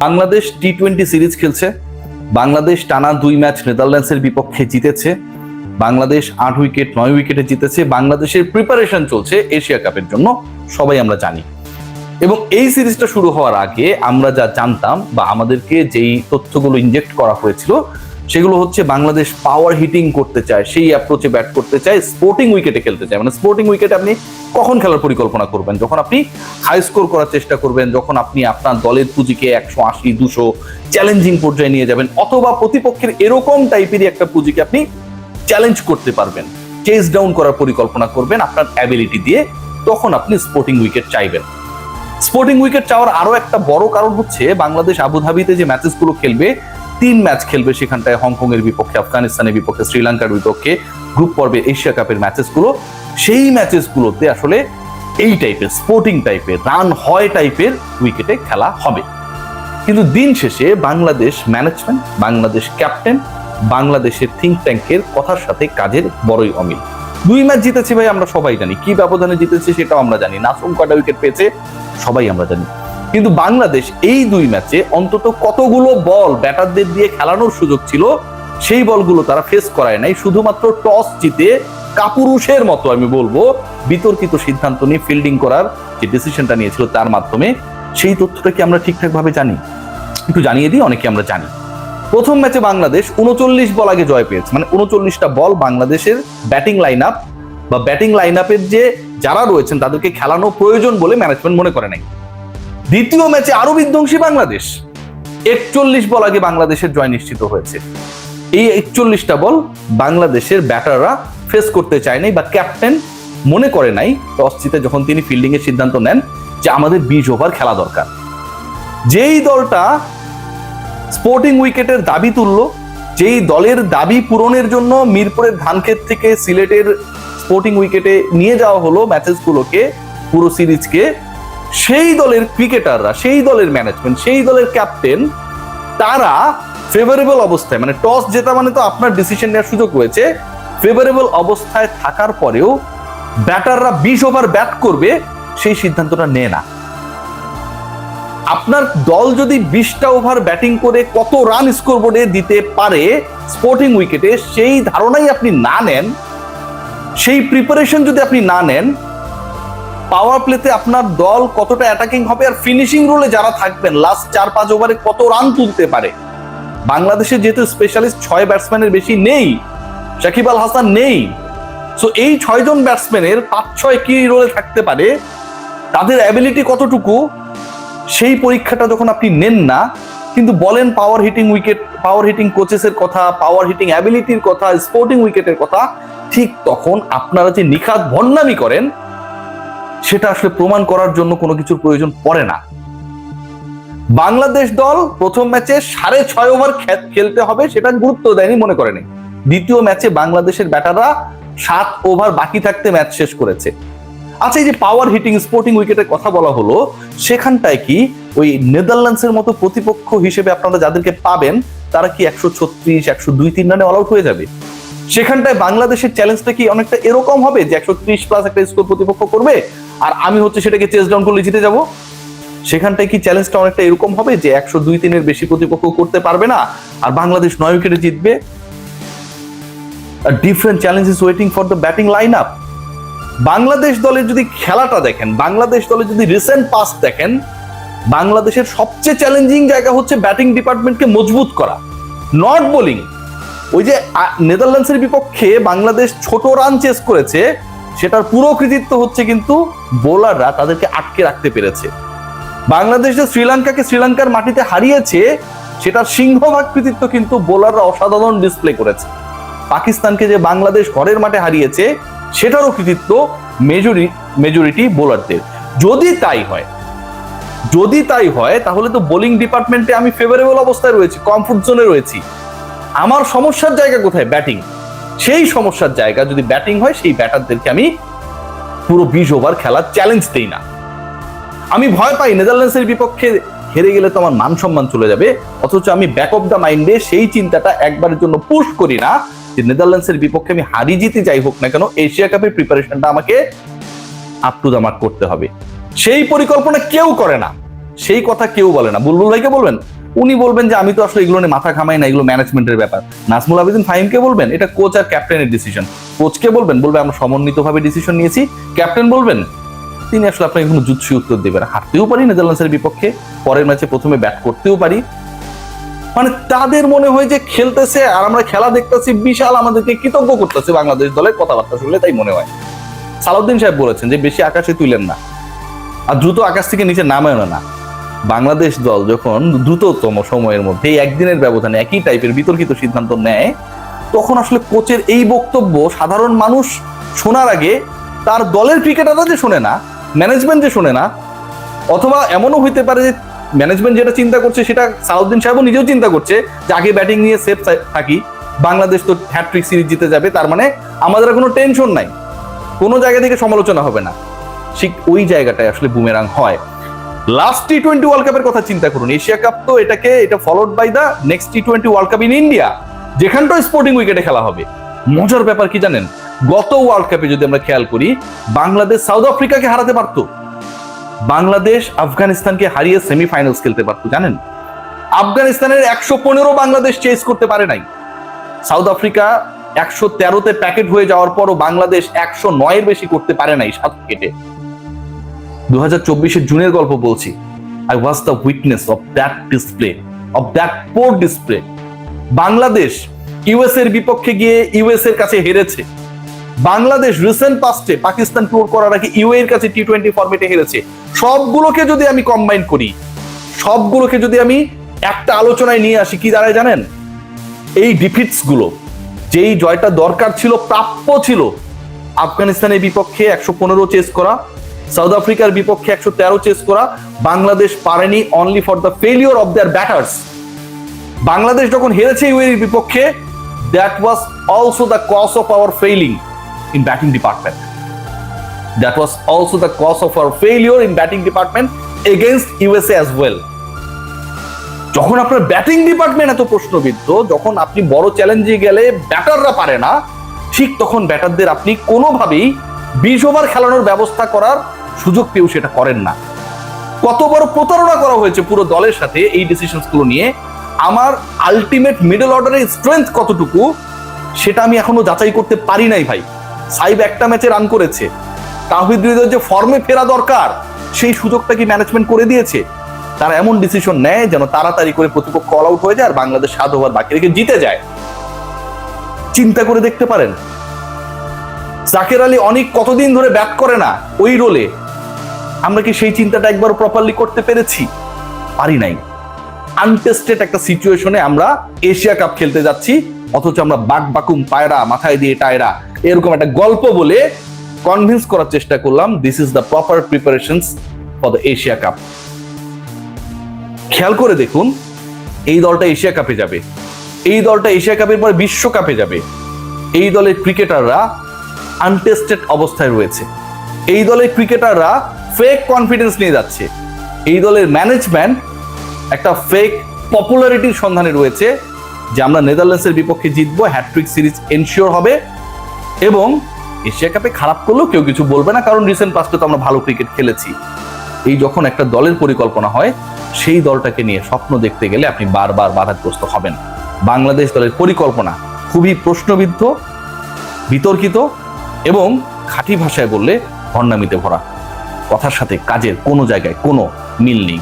Bangladesh টি-20 series খেলছে। বাংলাদেশ টানা 2 match নেদারল্যান্ডসের বিপক্ষে জিতেছে। বাংলাদেশ 8 উইকেট 9 উইকেটে জিতেছে। বাংলাদেশের প্রিপারেশন চলছে এশিয়া কাপের জন্য, সবাই আমরা জানি। এবং এই সিরিজটা শুরু হওয়ার আগে আমরা যা জানতাম বা আমাদেরকে যেই তথ্যগুলো ইনজেক্ট করা হয়েছিল সেগুলো হচ্ছে বাংলাদেশ পাওয়ার হিটিং করতে চায়, সেই অ্যাপ্রোচে ব্যাট করতে চায়, স্পোর্টিং উইকেটে খেলতে চায়। মানে স্পোর্টিং উইকেটে আপনি কখন খেলার পরিকল্পনা করবেন? যখন আপনি হাই স্কোর করার চেষ্টা করবেন, যখন আপনি আপনার দলের পুঁজিকে 180 200 চ্যালেঞ্জিং পর্যায়ে নিয়ে যাবেন, অথবা প্রতিপক্ষের এরকম টাইপেরই একটা পুঁজিকে আপনি চ্যালেঞ্জ করতে পারবেন, চেস ডাউন করার পরিকল্পনা করবেন আপনার অ্যাবিলিটি দিয়ে, তখন আপনি স্পোর্টিং উইকেট চাইবেন। স্পোর্টিং উইকেট চাওয়ার আরো একটা বড় কারণ হচ্ছে বাংলাদেশ আবুধাবিতে যে ম্যাচেসগুলো খেলবে, 3 ম্যাচ খেলবে সেখানটায়, হংকং এর বিপক্ষে, আফগানিস্তানের বিপক্ষে, শ্রীলঙ্কার বিপক্ষে, গ্রুপ পর্বে এশিয়া কাপের ম্যাচেসগুলো, সেই ম্যাচেসগুলোতে আসলে এই টাইপের স্পোর্টিং টাইপের রান হয় টাইপের উইকেটে খেলা হবে। কিন্তু দিন শেষে বাংলাদেশ ম্যানেজমেন্ট, বাংলাদেশ ক্যাপ্টেন, বাংলাদেশের থিঙ্ক ট্যাঙ্কের কথার সাথে কাজের বড়ই অমিল। 2 ম্যাচ জিতেছে ভাই, আমরা সবাই জানি কি ব্যবধানে জিতেছে সেটাও আমরা জানি, নাসুম কয়টা উইকেট পেয়েছে সবাই আমরা জানি। কিন্তু বাংলাদেশ এই 2 ম্যাচে অন্তত কতগুলো বল ব্যাটারদের দিয়ে খেলানোর সুযোগ ছিল, সেই বলগুলো তারা ফেস করায় নাই। শুধুমাত্র টস জিতে কাপুরুষের মতো আমি বলবো বিতর্কিত সিদ্ধান্ত নিয়ে ফিল্ডিং করার যে ডিসিশনটা নিয়েছিল তার মাধ্যমে, সেই তথ্যটা কি আমরা ঠিকঠাক ভাবে জানি? একটু জানিয়ে দিই, অনেকে আমরা জানি। প্রথম ম্যাচে বাংলাদেশ 39 বল আগে জয় পেয়েছে, মানে 39টা বল বাংলাদেশের ব্যাটিং লাইন আপ বা ব্যাটিং লাইন আপের যে যারা রয়েছেন তাদেরকে খেলানো প্রয়োজন বলে ম্যানেজমেন্ট মনে করে নাই। দ্বিতীয় ম্যাচে আরো বিধ্বংসী বাংলাদেশ, 41 বল আগে বাংলাদেশের জয় নিশ্চিত হয়েছে। এই 41টা বল বাংলাদেশের ব্যাটাররা ফেস করতে চায় নাই বা ক্যাপ্টেন মনে করে নাই টস জিতে যখন তিনি ফিল্ডিং এর সিদ্ধান্ত নেন যে আমাদের 20 ওভার খেলা দরকার। যেই দলটা স্পোর্টিং উইকেটের দাবি তুললো, যেই দলের দাবি পূরণের জন্য মিরপুরের ধানক্ষেত থেকে সিলেটের স্পোর্টিং উইকেটে নিয়ে যাওয়া হলো ম্যাচেসগুলোকে, পুরো সিরিজকে, সেই দলের ক্রিকেটাররা, সেই দলের ম্যানেজমেন্ট, সেই দলের ক্যাপ্টেন, তারা ফেভারেবল অবস্থায়, মানে টস জেতা মানে তো আপনার ডিসিশন নেওয়ার সুযোগ রয়েছে, ফেভারেবল অবস্থায় থাকার পরেও ব্যাটাররা 20 ওভার ব্যাট করবে সেই সিদ্ধান্তটা নেয় না। আপনার দল যদি 20টা ওভার ব্যাটিং করে কত রান স্কোরবোর্ডে দিতে পারে স্পোর্টিং উইকেটে, সেই ধারণাই আপনি না নেন, সেই প্রিপারেশন যদি আপনি না নেন, পাওয়ার প্লেতে আপনার দল কতটা অ্যাটাকিং হবে আর ফিনিশিং রোলে যারা থাকবেন লাস্ট 4-5 ওভারে কত রান তুলতে পারে। বাংলাদেশে যেহেতু স্পেশালিস্ট 6 ব্যাটসম্যানের বেশি নেই, সাকিব আল হাসান নেই, সো এই 6 জন ব্যাটসম্যানের 5-6 কি রোলে থাকতে পারে, তাদের অ্যাবিলিটি কতটুকু, সেই পরীক্ষাটা যখন আপনি নেন না, কিন্তু বলেন power hitting wicket, power hitting কোচেসের কথা, পাওয়ার হিটিং অ্যাবিলিটির কথা, স্পোর্টিং উইকেটের কথা, ঠিক তখন আপনারা যে নিখাত ভণ্ডামি করেন সেটা আসলে প্রমাণ করার জন্য কোনো কিছুর প্রয়োজন পড়ে না। বাংলাদেশ দল প্রথম ম্যাচে 6.5 ওভার খেলতে হবে সেটা গুরুত্ব দেয়নি, মনে করেনি। দ্বিতীয় ম্যাচে বাংলাদেশের ব্যাটাররা 7 ওভার বাকি থাকতে ম্যাচ শেষ করেছে। আচ্ছা, এই যে পাওয়ার হিটিং স্পোর্টিং উইকেটের কথা বলা হলো, সেখানটায় কি ওই নেদারল্যান্ডসের মতো প্রতিপক্ষ হিসেবে আপনারা যাদেরকে পাবেন তারা কি 136 102-3 রানে অল আউট হয়ে যাবে? সেখানটায় বাংলাদেশের চ্যালেঞ্জটা কি অনেকটা এরকম হবে যে 130 প্লাস একটা স্কোর প্রতিপক্ষ করবে আর আমি হচ্ছে সেটাকে চেস ডাউন করলে জিতে যাব? সেখানটায় কি চ্যালেঞ্জটা অনেকটা এরকম হবে যে 102-3 এর বেশি প্রতিপক্ষ করতে পারবে না আর বাংলাদেশ 9 উইকেটে জিতবে? Different challenge is waiting for the batting line up. Bangladesh দলের যদি খেলাটা দেখেন, বাংলাদেশ দলের যদি রিসেন্ট পাস দেখেন, বাংলাদেশের সবচেয়ে চ্যালেঞ্জিং জায়গা হচ্ছে ব্যাটিং ডিপার্টমেন্টকে মজবুত করা, নট বোলিং। ওই যে নেদারল্যান্ডসের বিপক্ষে বাংলাদেশ ছোট রান চেস করেছে, সেটার পুরো কৃতিত্ব হচ্ছে কিন্তু বোলাররা তাদেরকে আটকে রাখতে পেরেছে। বাংলাদেশ যে শ্রীলঙ্কাকে শ্রীলঙ্কার মাটিতে হারিয়েছে, সেটার সিংহভাগ কৃতিত্ব কিন্তু বোলাররা অসাধারণ ডিসপ্লে করেছে। পাকিস্তানকে যে বাংলাদেশ ঘরের মাঠে হারিয়েছে, সেটারও কৃতিত্ব মেজরিটি বোলারদের। যদি তাই হয় তাহলে তো বোলিং ডিপার্টমেন্টে আমি ফেভারেবল অবস্থায় রয়েছি, কমফোর্ট জোনে রয়েছি। আমার সমস্যার জায়গা কোথায়? ব্যাটিং। সেই সমস্যার জায়গা যদি ব্যাটিং হয়, সেই ব্যাটারদেরকে আমি পুরো 20 ওভার খেলার চ্যালেঞ্জ দেই না। আমি ভয় পাই নেদারল্যান্ডসের বিপক্ষে হেরে গেলে তো আমার মান সম্মান চলে যাবে, অথচ আমি ব্যাক অফ দ্য মাইন্ডে সেই চিন্তাটা একবারের জন্য পুশ করি না যে নেদারল্যান্ডসের বিপক্ষে আমি হারি জিতে যাই হোক না কেন, এশিয়া কাপের প্রিপারেশনটা আমাকে আপ টু দ্য মার্ক করতে হবে। সেই পরিকল্পনা কেউ করে না, সেই কথা কেউ বলে না। বুলবুল ভাইকে বলবেন, উনি বলবেন যে আমি তো আসলে এগুলো নিয়ে মাথা ঘামাই না, এগুলো ম্যানেজমেন্টের ব্যাপার। নাজমুল আবেদিন ফাহিমকে বলবেন এটা কোচ আর ক্যাপ্টেনের ডিসিশন। কোচকে বলবেন, বলবে আমরা সমন্বিতভাবে ডিসিশন নিয়েছি। ক্যাপ্টেন বলবেন, তিনি আসলে আপনাকে কোনো জুৎসই উত্তর দেবেন। হারতেও পারি নেদারল্যান্ডসের বিপক্ষে, পরের ম্যাচে প্রথমে ব্যাট করতেও পারি। মানে তাদের মনে হয় যে খেলতেছে আর আমরা খেলা দেখতেছি, বিশাল আমাদেরকে কৃতজ্ঞ করতেছে বাংলাদেশ দলের কথাবার্তা শুনলে তাই মনে হয়। সালাউদ্দিন সাহেব বলেছেন যে বেশি আকাশে তুলেন না আর দ্রুত আকাশ থেকে নিচে নামেও না। বাংলাদেশ দল যখন দ্রুততম সময়ের মধ্যে একদিনের ব্যবধানে একই টাইপের বিতর্কিত সিদ্ধান্ত নেয়, তখন আসলে কোচের এই বক্তব্য সাধারণ মানুষ শোনার আগে তার দলের ক্রিকেটাররা যে শোনে না, ম্যানেজমেন্ট যে শোনে না, অথবা এমনও হইতে পারে যে ম্যানেজমেন্ট যেটা চিন্তা করছে সেটা সালাউদ্দিন সাহেবও নিজেও চিন্তা করছে যে আগে ব্যাটিং নিয়ে সেফ থাকি, বাংলাদেশ তো হ্যাট্রিক সিরিজ জিতে যাবে, তার মানে আমাদের কোনো টেনশন নাই, কোনো জায়গা থেকে সমালোচনা হবে না। ঠিক ওই জায়গাটায় আসলে বুমেরাং হয়। লাস্ট টি-20 ওয়ার্ল্ড কাপের কথা চিন্তা করুন। এশিয়া কাপ তো এটা ফলোড বাই দা নেক্সট টি-20 ওয়ার্ল্ড কাপ ইন ইন্ডিয়া, যেখানটাও স্পোর্টিং উইকেটে খেলা হবে। মজার ব্যাপার কি জানেন, গত ওয়ার্ল্ড কাপে যদি আমরা খেয়াল করি, বাংলাদেশ সাউথ আফ্রিকাকে হারাতে পারত, বাংলাদেশ আফগানিস্তানকে হারিয়ে সেমিফাইনালস খেলতে পারত। জানেন, আফগানিস্তানের 115 বাংলাদেশ চেস করতে পারে নাই। সাউথ আফ্রিকা 113তে প্যাকেট হয়ে যাওয়ার পরও বাংলাদেশ 109-এর বেশি করতে পারে নাই 7 উইকেটে। 2024 জুনের গল্প বলছি। I was the witness of that display, of that poor display. Bangladesh US এর বিপক্ষে গিয়ে ইউএস এর কাছে হেরেছে। বাংলাদেশ রিসেন্ট পাস্টে পাকিস্তান ট্যুর করার আগে ইউএ এর কাছে টি-20 ফরম্যাটে হেরেছে। সবগুলোকে যদি আমি কম্বাইন করি, সবগুলোকে যদি আমি একটা আলোচনায় নিয়ে আসি, কি দাঁড়ায় জানেন? এই ডিফিটস গুলো, যেই জয়টা দরকার ছিল, প্রাপ্য ছিল, আফগানিস্তানের বিপক্ষে 115 চেস করা, সাউথ আফ্রিকার বিপক্ষে 113 চেস করা, বাংলাদেশ পারেনি only for the failure of their batters. Bangladesh যখন হেরেছে ইউএর বিপক্ষে, that was also the cause of our failing in batting department. That was also the cause of our failure in batting department against USA as well. যখন আপনার batting department এত প্রশ্নবিদ্ধ, যখন আপনি বড় চ্যালেঞ্জে গেলে ব্যাটাররা পারে না, ঠিক তখন ব্যাটারদের আপনি কোনোভাবেই 20 ওভার খেলানোর ব্যবস্থা করার সুযোগ পেয়েও সেটা করেন না। কত বড় প্রতারণা করা হয়েছে পুরো দলের সাথে এই ডিসিশনস গুলো নিয়ে। আমার আলটিমেট মিডল অর্ডারের স্ট্রেংথ কতটুকু সেটা আমি এখনো যাচাই করতে পারি নাই ভাই। সাইব একটা ম্যাচে রান করেছে, তাওহিদ হৃদয়ের যে ফর্মে ফেরা দরকার সেই সুযোগটা কি ম্যানেজমেন্ট করে দিয়েছে? তারা এমন ডিসিশন নেয় যেন তাড়াতাড়ি করে প্রতিপক্ষ অল আউট হয়ে যায় আর বাংলাদেশ 7 ওভার বাকি রেখে জিতে যায়। চিন্তা করে দেখতে পারেন, জাকের আলী অনেক কতদিন ধরে ব্যাট করে না ওই রোলে, আমরা কি সেই চিন্তাটা একবার প্রপারলি করতে পেরেছি? পারি নাই। আনটেস্টেড একটা সিচুয়েশনে আমরা এশিয়া কাপ খেলতে যাচ্ছি, অথচ আমরা বাক বাকুম পায়রা মাথায় দিয়ে টায়রা এরকম একটা গল্প বলে কনভিন্স করার চেষ্টা করলাম this is the proper preparations for the Asia cup. খেয়াল করে দেখুন, এই দলটা এশিয়া কাপে যাবে, এই দলটা এশিয়া কাপের পর বিশ্বকাপে যাবে। এই দলের ক্রিকেটাররা আনটেস্টেড অবস্থায় রয়েছে, এই দলের ক্রিকেটাররা ফেক কনফিডেন্স নিয়ে যাচ্ছে, এই দলের ম্যানেজমেন্ট একটা ফেক পপুলারিটির সন্ধানে রয়েছে যে আমরা নেদারল্যান্ডসের বিপক্ষে জিতবো, হ্যাট্রিক সিরিজ এনশিওর হবে এবং এশিয়া কাপে খারাপ করলেও কেউ কিছু বলবে না, কারণ রিসেন্ট পাস্টে তো আমরা ভালো ক্রিকেট খেলেছি। এই যখন একটা দলের পরিকল্পনা হয়, সেই দলটাকে নিয়ে স্বপ্ন দেখতে গেলে আপনি বারবার বাধাগ্রস্ত হবেন। বাংলাদেশ দলের পরিকল্পনা খুবই প্রশ্নবিদ্ধ, বিতর্কিত এবং খাঁটি ভাষায় বললে ভণ্ডামিতে ভরা। কথার সাথে কাজের কোনো জায়গায় কোনো মিল নেই।